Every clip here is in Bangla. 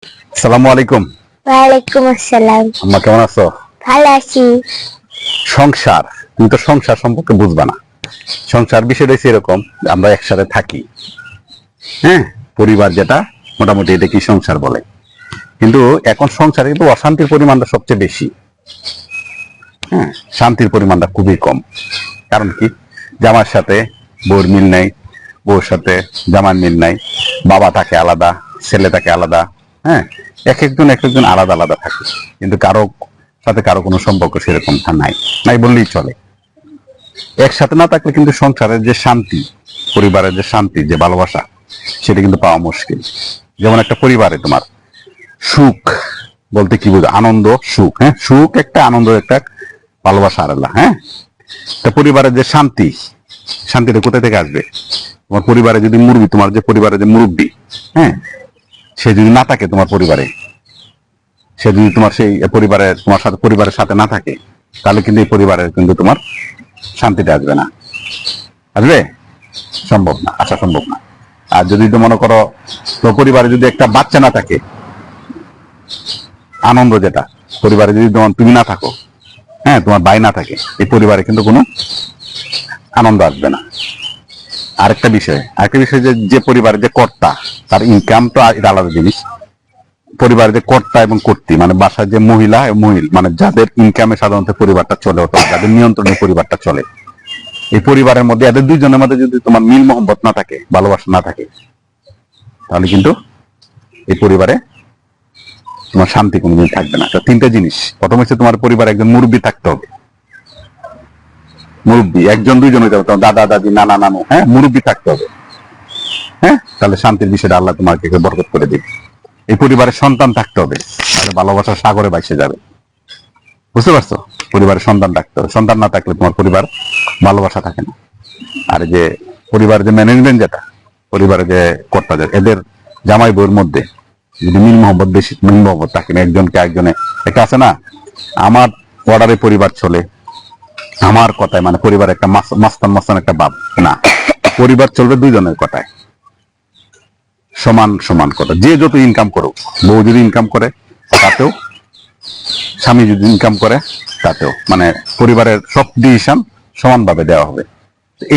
আসসালামু আলাইকুম। ওয়ালাইকুম আসসালাম। আম্মা কেমন আছো? ভালো আছি। সংসার, তুমি তো সংসার সম্পর্কে বুঝবা না। সংসার বিষয়টা হচ্ছে এরকম, আমরা একসাথে থাকি, হ্যাঁ, পরিবার যেটা মোটামুটি এটা কি সংসার বলে। কিন্তু এখন সংসারে কিন্তু অশান্তির পরিমাণটা সবচেয়ে বেশি। হ্যাঁ, শান্তির পরিমাণটা খুবই কম। কারণ কি, জামার সাথে বউর মিল নাই, বউর সাথে জামার মিল নাই, বাবা থাকে আলাদা, ছেলে থাকে আলাদা। হ্যাঁ, এক একজন আলাদা আলাদা থাকে, কিন্তু কারো সাথে কারো কোনো সম্পর্ক সেরকম নাই, নাই বললেই চলে। একসাথে না থাকলে কিন্তু সংসারের যে শান্তি, পরিবারের যে শান্তি, যে ভালোবাসা, সেটা কিন্তু পাওয়া মুশকিল। যেমন একটা পরিবারে তোমার সুখ বলতে কি বুঝো? আনন্দ, সুখ। হ্যাঁ, সুখ একটা, আনন্দ একটা, ভালোবাসা আলাদা। হ্যাঁ, তা পরিবারের যে শান্তি, শান্তিটা কোথা থেকে আসবে? তোমার পরিবারে যদি মুরব্বী, তোমার যে পরিবারে যে মুরব্বী, হ্যাঁ, সে যদি না থাকে তোমার পরিবারে, সে যদি তোমার সেই পরিবারে তোমার সাথে পরিবারের সাথে না থাকে, তাহলে কিন্তু এই পরিবারের কিন্তু তোমার শান্তিটা আসবে না। আসবে? সম্ভব না, আসা সম্ভব না। আর যদি তো মনে করো তোমার পরিবারে যদি একটা বাচ্চা না থাকে, আনন্দ যেটা পরিবারে যদি তোমার তুমি না থাকো, হ্যাঁ, তোমার ভাই না থাকে, এই পরিবারে কিন্তু কোনো আনন্দ আসবে না। আরেকটা বিষয় যে যে পরিবারের যে কর্তা, তার ইনকাম তো এটা আলাদা জিনিস। পরিবারের যে কর্তা এবং কর্ত্রী, মানে বাসার যে মহিলা এবং মহিলা, মানে যাদের ইনকামে সাধারণত পরিবারটা চলে, অথবা যাদের নিয়ন্ত্রণে পরিবারটা চলে, এই পরিবারের মধ্যে এদের দুইজনের মধ্যে যদি তোমার মিল মোহব্বত না থাকে, ভালোবাসা না থাকে, তাহলে কিন্তু এই পরিবারে তোমার শান্তি কোনোদিন থাকবে না। তো তিনটা জিনিস, প্রথম হচ্ছে তোমার পরিবারে একজন মুরব্বী থাকতে হবে। মুরব্বী একজন দুইজন হইতে হবে, দাদা দাদি নানা নানু, হ্যাঁ, মুরব্বী থাকতে হবে। হ্যাঁ, তাহলে শান্তির বিষয়টা আল্লাহ তোমাকে বরকত করে দিবে। এই পরিবারের সন্তান থাকতে হবে, তাহলে ভালোবাসার সাগরে ভাসে যাবে। বুঝতে পারছো? পরিবারের সন্তান থাকতে হবে, সন্তান না থাকলে তোমার পরিবার ভালোবাসা থাকে না। আর যে পরিবারের যে ম্যানেজমেন্ট যেটা, পরিবারের যে কর্তা, এদের জামাই বউর মধ্যে যদি মিল মোহাম্মদ, বেশি মিল মোহাম্মদ থাকে না, একজনকে একজনে, একটা আছে না, আমার অর্ডারে পরিবার চলে, আমার কথায়, মানে পরিবার একটা মাস্তান মাস্তান একটা ভাব না, পরিবার চলবে দুইজনের কথায়, সমান সমান কথা। যে যত ইনকাম করুক, বউ যদি ইনকাম করে তাতেও, স্বামী যদি ইনকাম করে তাতেও, মানে পরিবারের সব ডিসিশন সমানভাবে দেওয়া হবে।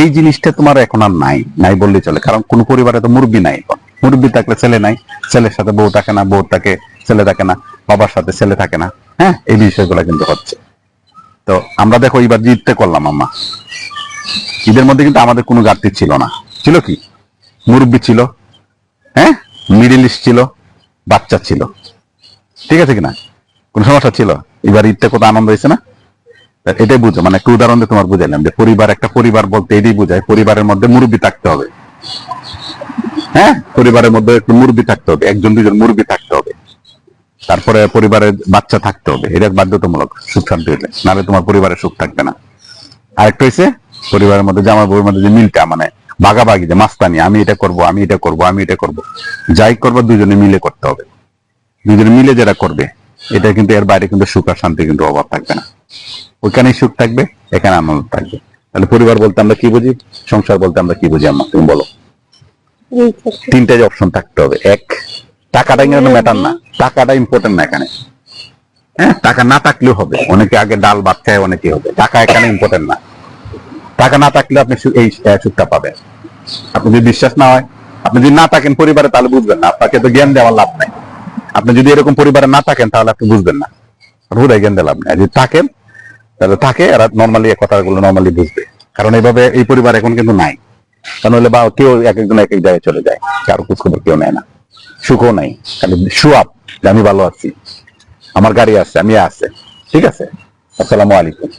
এই জিনিসটা তোমার এখন আর নাই, নাই বললেই চলে। কারণ কোন পরিবারে তো মুরব্বী নাই। মুরব্বী থাকলে ছেলে নাই, ছেলের সাথে বউ থাকে না, বউ থাকে ছেলে থাকে না, বাবার সাথে ছেলে থাকে না। হ্যাঁ, এই বিষয়গুলো কিন্তু হচ্ছে। তো আমরা দেখো এবার যে ঈদটা করলাম আম্মা, ঈদের মধ্যে কিন্তু আমাদের কোনো ঘাটতি ছিল না। ছিল কি? মুরব্বী ছিল, হ্যাঁ, মিডিল ইস্ট ছিল, বাচ্চা ছিল, ঠিক আছে কিনা? কোন সমস্যা ছিল? এবার ঈদটা কত আনন্দ হয়েছে না? এটাই বুঝো, মানে একটা উদাহরণ দিয়ে তোমার বুঝাইলাম যে পরিবার, একটা পরিবার বলতে এটাই বোঝায়, পরিবারের মধ্যে মুরব্বী থাকতে হবে। হ্যাঁ, পরিবারের মধ্যে একটু মুরব্বী থাকতে হবে, একজন দুজন মুরব্বী থাকতে হবে। তারপরে পরিবারের বাচ্চা থাকতে হবে, এটা বাধ্যতামূলক সুখ শান্তি হইলে, নাহলে তোমার পরিবারের সুখ থাকবে না। আরেকটা হয়েছে পরিবারের মধ্যে জামা বউয়ের মধ্যে যে মিলটা, মানে ভাগাভাগি, যে মাস্তানি, আমি এটা করব, আমি এটা করব, আমি এটা করব, যাই করবো দুজনে মিলে করতে হবে। দুজনে মিলে যেটা করবে, এটা কিন্তু এর বাইরে কিন্তু সুখ আর শান্তি কিন্তু অভাব থাকবে না। ওইখানেই সুখ থাকবে, এখানে আনন্দ থাকবে। তাহলে পরিবার বলতে আমরা কি বুঝি, সংসার বলতে আমরা কি বুঝি আম্মা, তুমি বলো? তিনটা যে অপশন থাকতে হবে। এক, টাকাটা কিন্তু ম্যাটার না, টাকাটা ইম্পর্টেন্ট না এখানে। হ্যাঁ, টাকা না থাকলেও হবে, অনেকে আগে ডাল ভাত খায়, অনেকে হবে, টাকা এখানে ইম্পর্টেন্ট না। টাকা না থাকলে আপনি এই সুখটা পাবেন। আপনি যদি বিশ্বাস না হয়, আপনি যদি না থাকেন পরিবারে, তাহলে বুঝবেন না। আপনাকে তো জ্ঞান দেওয়ার লাভ নাই। আপনি যদি এরকম পরিবারে না থাকেন, তাহলে আপনি বুঝবেন না, হুদায় জ্ঞান দিয়ে লাভ নাই। যদি থাকেন, তাহলে থাকে, এরা নর্মালি কথাগুলো নর্মালি বুঝবে। কারণ এইভাবে এই পরিবার এখন কিন্তু নাই। কারণ হলে বা কেউ এক একজন এক এক জায়গায় চলে যায়, কারো খোঁজ খবর কেউ নেয় না, সুখও নাই, খালি সুয়াব যে আমি ভালো আছি, আমার গাড়ি আছে, আমি আছে, ঠিক আছে। আসসালামু আলাইকুম।